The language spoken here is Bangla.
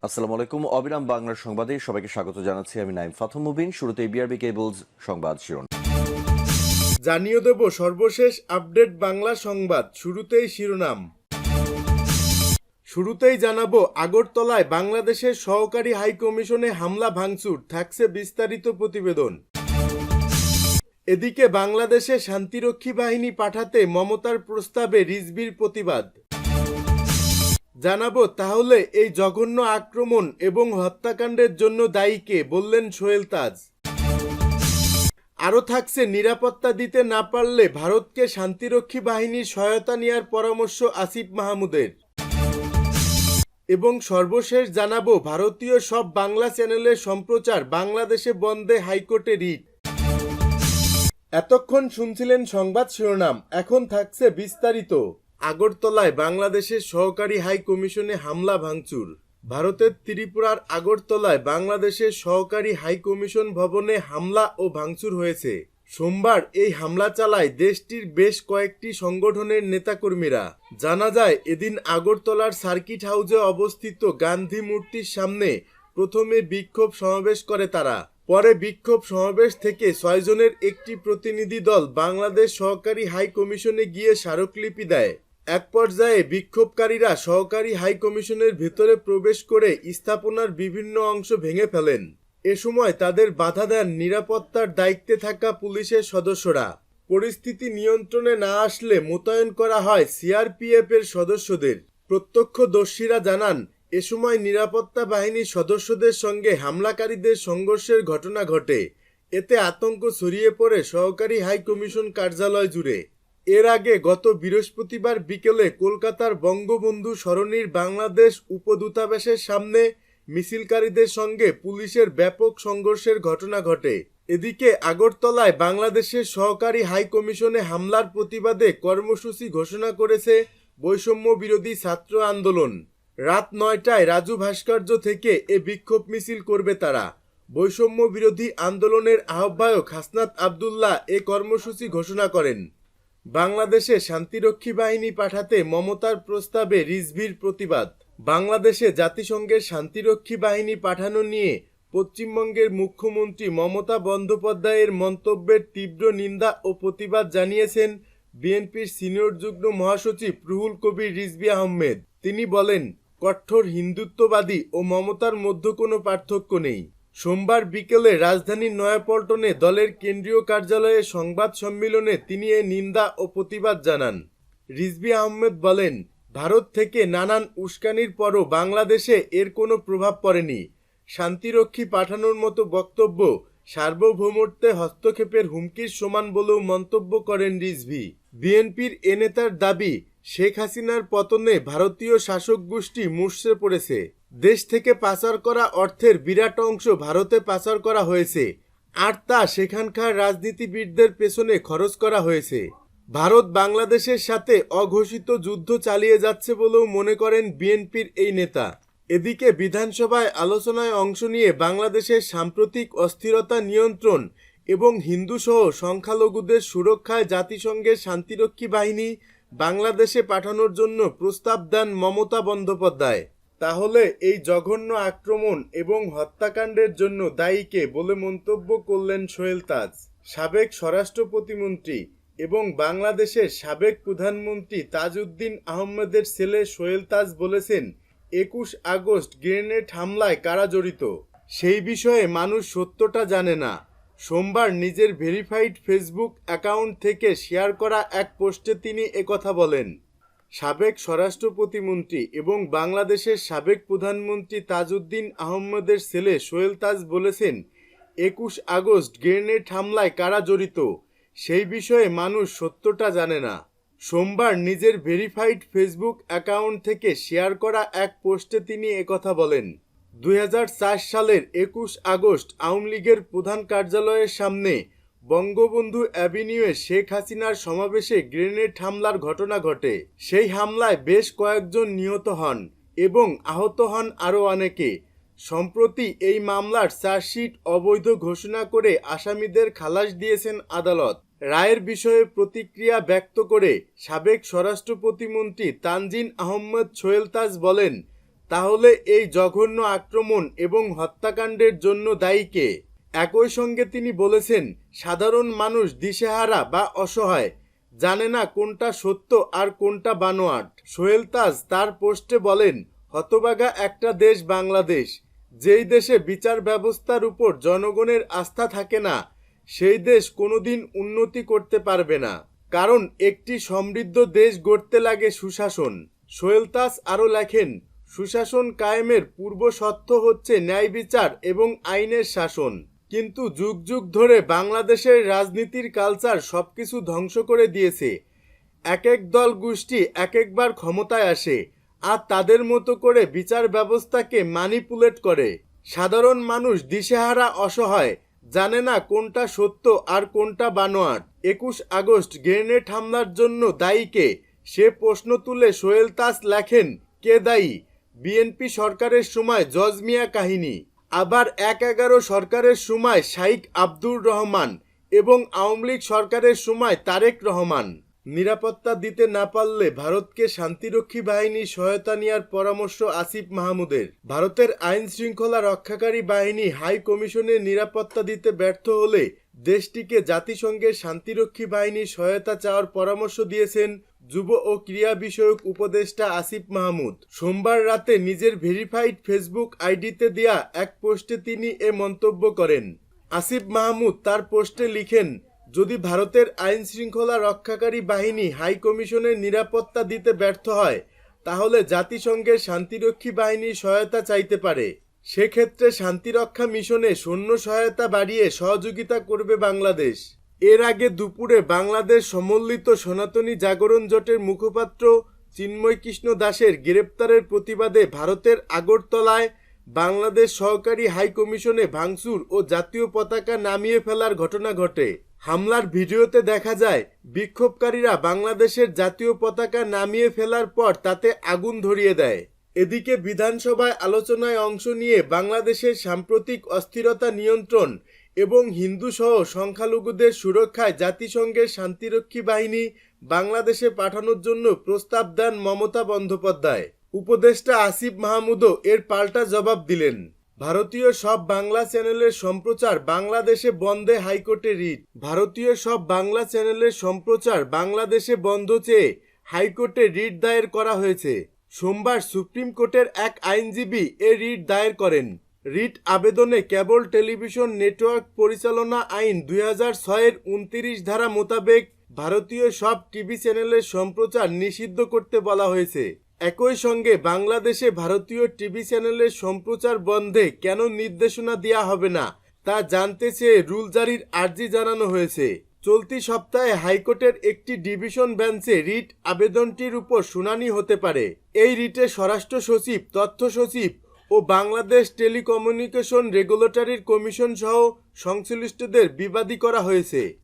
আসসালামু আলাইকুম। অবিরাম বাংলার সংবাদে সবাইকে স্বাগত জানাচ্ছি। আমি নাইম ফাথম মুবিন। শুরুতেই বিআরবি কেবলস সংবাদ শিরোনাম। জানিয়ে দেব সর্বশেষ আপডেট বাংলা সংবাদ। শুরুতেই জানাবো আগরতলায় বাংলাদেশের সহকারী হাই কমিশনে হামলা ভাঙচুর, থাকছে বিস্তারিত প্রতিবেদন। এদিকে বাংলাদেশে শান্তিরক্ষী বাহিনী পাঠাতে মমতার প্রস্তাবে রিজভির প্রতিবাদ। জানাবো তাহলে এই জঘন্য আক্রমণ এবং হত্যাকাণ্ডের জন্য দায়ী কে, বললেন সোহেল তাজ। আরও থাকছে নিরাপত্তা দিতে না পারলে ভারতকে শান্তিরক্ষী বাহিনীর সহায়তা নেওয়ার পরামর্শ আসিফ মাহমুদের। এবং সর্বশেষ জানাবো ভারতীয় সব বাংলা চ্যানেলের সম্প্রচার বাংলাদেশে বন্ধে হাইকোর্টে রিট। এতক্ষণ শুনছিলেন সংবাদ শিরোনাম, এখন থাকছে বিস্তারিত। আগরতলায় বাংলাদেশের সহকারী হাই কমিশনে হামলা ভাঙচুর। ভারতের ত্রিপুরার আগরতলায় বাংলাদেশের সহকারী হাই কমিশন ভবনে হামলা ও ভাঙচুর হয়েছে। সোমবার এই হামলা চালায় দেশটির বেশ কয়েকটি সংগঠনের নেতাকর্মীরা। জানা যায় এদিন আগরতলার সার্কিট হাউসে অবস্থিত গান্ধী মূর্তির সামনে প্রথমে বিক্ষোভ সমাবেশ করে তারা। পরে বিক্ষোভ সমাবেশ থেকে 6 জনের একটি প্রতিনিধি দল বাংলাদেশ সহকারী হাই কমিশনে গিয়ে স্মারকলিপি দেয়। এক পর্যায়ে বিক্ষোভকারীরা সহকারী হাই কমিশনের ভেতরে প্রবেশ করে স্থাপনার বিভিন্ন অংশ ভেঙে ফেলেন। এ সময় তাদের বাধা দেন নিরাপত্তার দায়িত্বে থাকা পুলিশের সদস্যরা। পরিস্থিতি নিয়ন্ত্রণে না আসলে মোতায়েন করা হয় সিআরপিএফ এর সদস্যদের। প্রত্যক্ষদর্শীরা জানান এ সময় নিরাপত্তা বাহিনীর সদস্যদের সঙ্গে হামলাকারীদের সংঘর্ষের ঘটনা ঘটে। এতে আতঙ্ক ছড়িয়ে পড়ে সহকারী হাই কমিশন কার্যালয় জুড়ে। এর আগে গত বৃহস্পতিবার বিকেলে কলকাতার বঙ্গবন্ধু সরণির বাংলাদেশ উপদূতাবাসের সামনে মিছিলকারীদের সঙ্গে পুলিশের ব্যাপক সংঘর্ষের ঘটনা ঘটে। এদিকে আগরতলায় বাংলাদেশের সহকারী হাই কমিশনে হামলার প্রতিবাদে কর্মসূচি ঘোষণা করেছে বৈষম্য বিরোধী ছাত্র আন্দোলন। রাত 9টায় রাজু ভাস্কর্য থেকে এ বিক্ষোভ মিছিল করবে তারা। বৈষম্য বিরোধী আন্দোলনের আহ্বায়ক হাসনাত আবদুল্লাহ এ কর্মসূচি ঘোষণা করেন। বাংলাদেশে শান্তিরক্ষী বাহিনী পাঠাতে মমতার প্রস্তাবে রিজভির প্রতিবাদ। বাংলাদেশে জাতিসংঘের শান্তিরক্ষী বাহিনী পাঠানো নিয়ে পশ্চিমবঙ্গের মুখ্যমন্ত্রী মমতা বন্দ্যোপাধ্যায়ের মন্তব্যের তীব্র নিন্দা ও প্রতিবাদ জানিয়েছেন বিএনপির সিনিয়র যুগ্ম মহাসচিব রুহুল কবির রিজভী আহমেদ। তিনি বলেন, কঠোর হিন্দুত্ববাদী ও মমতার মধ্যে কোনো পার্থক্য নেই। সোমবার বিকেলে রাজধানীর নয়াপল্টনে দলের কেন্দ্রীয় কার্যালয়ে সংবাদ সম্মেলনে তিনি এ নিন্দা ও প্রতিবাদ জানান। রিজভী আহমেদ বলেন, ভারত থেকে নানান উস্কানির পরও বাংলাদেশে এর কোনো প্রভাব পড়েনি। শান্তিরক্ষী পাঠানোর মতো বক্তব্য সার্বভৌমত্বে হস্তক্ষেপের হুমকির সমান বলেও মন্তব্য করেন রিজভী। বিএনপির এ নেতার দাবি, শেখ হাসিনার পতনে ভারতীয় শাসক গোষ্ঠী মুষড়ে পড়েছে। দেশ থেকে পাচার করা অর্থের বিরাট অংশ ভারতে পাচার করা হয়েছে, আর তা সেখানকার রাজনীতিবিদদের পেছনে খরচ করা হয়েছে। ভারত বাংলাদেশের সাথে অঘোষিত যুদ্ধ চালিয়ে যাচ্ছে বলেও মনে করেন বিএনপির এই নেতা। এদিকে বিধানসভায় আলোচনায় অংশ নিয়ে বাংলাদেশের সাম্প্রতিক অস্থিরতা নিয়ন্ত্রণ এবং হিন্দুসহ সংখ্যালঘুদের সুরক্ষায় জাতিসংঘের শান্তিরক্ষী বাহিনী বাংলাদেশে পাঠানোর জন্য প্রস্তাব দেন মমতা বন্দ্যোপাধ্যায়। তাহলে এই জঘন্য আক্রমণ এবং হত্যাকাণ্ডের জন্য দায়ী কে, বলে মন্তব্য করলেন সোহেল তাজ। সাবেক স্বরাষ্ট্র প্রতিমন্ত্রী এবং বাংলাদেশের সাবেক প্রধানমন্ত্রী তাজউদ্দিন আহমেদের ছেলে সোহেল তাজ বলেছেন, 21 আগস্ট গ্রেনেড হামলায় কারা জড়িত সেই বিষয়ে মানুষ সত্যটা জানে না। সোমবার নিজের ভেরিফাইড ফেসবুক অ্যাকাউন্ট থেকে শেয়ার করা এক পোস্টে তিনি একথা বলেন। সাবেক স্বরাষ্ট্র প্রতিমন্ত্রী এবং বাংলাদেশের সাবেক প্রধানমন্ত্রী তাজউদ্দিন আহমেদের ছেলে সোহেল তাজ বলেছেন, 21 আগস্ট গ্রেনেড হামলায় কারা জড়িত সেই বিষয়ে মানুষ সত্যটা জানে না। সোমবার নিজের ভেরিফাইড ফেসবুক অ্যাকাউন্ট থেকে শেয়ার করা এক পোস্টে তিনি একথা বলেন। 2004 সালের 21 আগস্ট আওয়ামী লীগের প্রধান কার্যালয়ের সামনে বঙ্গবন্ধু অ্যাভিনিউয়ে শেখ হাসিনার সমাবেশে গ্রেনেড হামলার ঘটনা ঘটে। সেই হামলায় বেশ কয়েকজন নিহত হন এবং আহত হন আরও অনেকে। সম্প্রতি এই মামলার চার্জশিট অবৈধ ঘোষণা করে আসামিদের খালাস দিয়েছেন আদালত। রায়ের বিষয়ে প্রতিক্রিয়া ব্যক্ত করে সাবেক স্বরাষ্ট্র প্রতিমন্ত্রী তানজিন আহমেদ সোহেল তাজ বলেন, তাহলে এই জঘন্য আক্রমণ এবং হত্যাকাণ্ডের জন্য দায়ী কে? একই সঙ্গে তিনি বলেছেন, সাধারণ মানুষ দিশেহারা বা অসহায়, জানে না কোনটা সত্য আর কোনটা বানোয়াট। সোহেল তাজ তার পোস্টে বলেন, হতভাগা একটা দেশ বাংলাদেশ, যেই দেশে বিচার ব্যবস্থার উপর জনগণের আস্থা থাকে না, সেই দেশ কোনোদিন উন্নতি করতে পারবে না। কারণ একটি সমৃদ্ধ দেশ গড়তে লাগে সুশাসন। সোহেল তাজ আরও লেখেন, সুশাসন কায়েমের পূর্ব শর্ত হচ্ছে ন্যায় বিচার এবং আইনের শাসন। কিন্তু যুগ যুগ ধরে বাংলাদেশের রাজনীতির কালচার সবকিছু ধ্বংস করে দিয়েছে। এক এক দল গোষ্ঠী এক একবার ক্ষমতায় আসে আর তাদের মতো করে বিচার ব্যবস্থাকে ম্যানিপুলেট করে। সাধারণ মানুষ দিশেহারা, অসহায়, জানে না কোনটা সত্য আর কোনটা বানোয়াট। 21 আগস্ট গ্রেনেড হামলার জন্য দায়ী কে? সে প্রশ্ন তুলে সোহেল তাজ লেখেন, কে দায়ী? বিএনপি সরকারের সময় জজ মিয়া কাহিনী, আবার ১/১১ সরকারের সময় শাইখ আব্দুর রহমান এবং আওয়ামী লীগ সরকারের সময় তারেক রহমান। নিরাপত্তা দিতে না পারলে ভারতকে শান্তিরক্ষী বাহিনী সহায়তা নেওয়ার পরামর্শ আসিফ মাহমুদের। ভারতের আইন শৃঙ্খলা রক্ষাকারী বাহিনী হাই কমিশনের নিরাপত্তা দিতে ব্যর্থ হলে দেশটিকে জাতিসংঘের শান্তিরক্ষী বাহিনীর সহায়তা চাওয়ার পরামর্শ দিয়েছেন যুব ও ক্রীড়া বিষয়ক উপদেষ্টা আসিফ মাহমুদ। সোমবার রাতে নিজের ভেরিফাইড ফেসবুক আইডিতে দেয়া এক পোস্টে তিনি এ মন্তব্য করেন। আসিফ মাহমুদ তার পোস্টে লিখেন, যদি ভারতের আইন শৃঙ্খলা রক্ষাকারী বাহিনী হাই কমিশনের নিরাপত্তা দিতে ব্যর্থ হয়, তাহলে জাতিসংঘের শান্তিরক্ষী বাহিনীর সহায়তা চাইতে পারে। সেক্ষেত্রে শান্তিরক্ষা মিশনে সৈন্য সহায়তা বাড়িয়ে সহযোগিতা করবে বাংলাদেশ। এর আগে দুপুরে বাংলাদেশ সমন্বিত সনাতনী জাগরণ জোটের মুখপাত্র চিন্ময় কৃষ্ণ দাসের গ্রেপ্তারের প্রতিবাদে ভারতের আগরতলায় বাংলাদেশ সহকারী হাই কমিশনে ভাঙচুর ও জাতীয় পতাকা নামিয়ে ফেলার ঘটনা ঘটে। হামলার ভিডিওতে দেখা যায় বিক্ষোভকারীরা বাংলাদেশের জাতীয় পতাকা নামিয়ে ফেলার পর তাতে আগুন ধরিয়ে দেয়। এদিকে বিধানসভায় আলোচনায় অংশ নিয়ে বাংলাদেশের সাম্প্রতিক অস্থিরতা নিয়ন্ত্রণ এবং হিন্দুসহ সংখ্যালঘুদের সুরক্ষায় জাতিসংঘের শান্তিরক্ষী বাহিনী বাংলাদেশে পাঠানোর জন্য প্রস্তাব দেন মমতা বন্দ্যোপাধ্যায়। উপদেষ্টা আসিফ মাহমুদও এর পাল্টা জবাব দিলেন। ভারতীয় সব বাংলা চ্যানেলের সম্প্রচার বাংলাদেশে বন্ধে হাইকোর্টে রিট। ভারতীয় সব বাংলা চ্যানেলের সম্প্রচার বাংলাদেশে বন্ধ চেয়ে হাইকোর্টে রিট দায়ের করা হয়েছে। সোমবার সুপ্রিম কোর্টের এক আইনজীবী এ রিট দায়ের করেন। রিট আবেদনে কেবল টেলিভিশন নেটওয়ার্ক পরিচালনা আইন 2006-এর 29 ধারা মোতাবেক ভারতীয় সব টিভি চ্যানেলের সম্প্রচার নিষিদ্ধ করতে বলা হয়েছে। একই সঙ্গে বাংলাদেশে ভারতীয় টিভি চ্যানেলের সম্প্রচার বন্ধে কেন নির্দেশনা দেওয়া হবে না তা জানতে চেয়ে রুল জারির আর্জি জানানো হয়েছে। চলতি সপ্তাহে হাইকোর্টের একটি ডিভিশন বেঞ্চে রিট আবেদনটির উপর শুনানি হতে পারে। এই রিটে স্বরাষ্ট্র সচিব, তথ্য সচিব ও বাংলাদেশ টেলিকমিউনিকেশন রেগুলেটরি কমিশন সহ সংশ্লিষ্টদের বিবাদী করা হয়েছে।